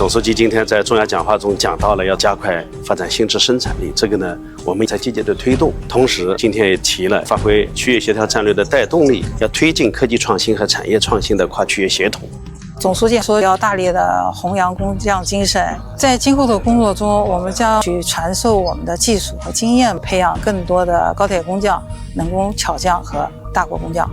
总书记今天在重要讲话中讲到了要加快发展新质生产力，这个呢我们在积极的推动。同时今天也提了发挥区域协调战略的带动力，要推进科技创新和产业创新的跨区域协同。总书记说要大力的弘扬工匠精神，在今后的工作中，我们将去传授我们的技术和经验，培养更多的高铁工匠、能工巧匠和大国工匠。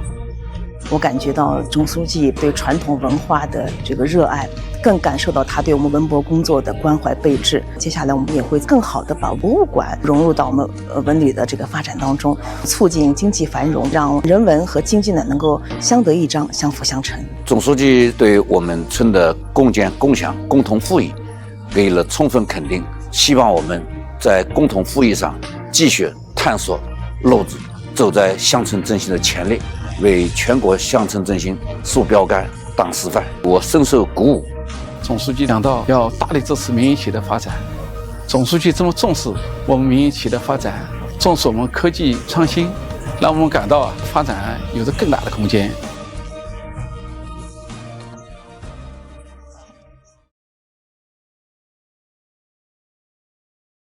我感觉到总书记对传统文化的这个热爱，更感受到他对我们文博工作的关怀备至。接下来我们也会更好的把博物馆融入到我们文旅的这个发展当中，促进经济繁荣，让人文和经济呢能够相得益彰，相辅相成。总书记对我们村的共建共享共同富裕给予了充分肯定，希望我们在共同富裕上继续探索路子，走在乡村振兴的前列，为全国乡村振兴树标杆、当示范。我深受鼓舞。总书记讲到要大力支持民营企业的发展，总书记这么重视我们民营企业的发展，重视我们科技创新，让我们感到发展有着更大的空间。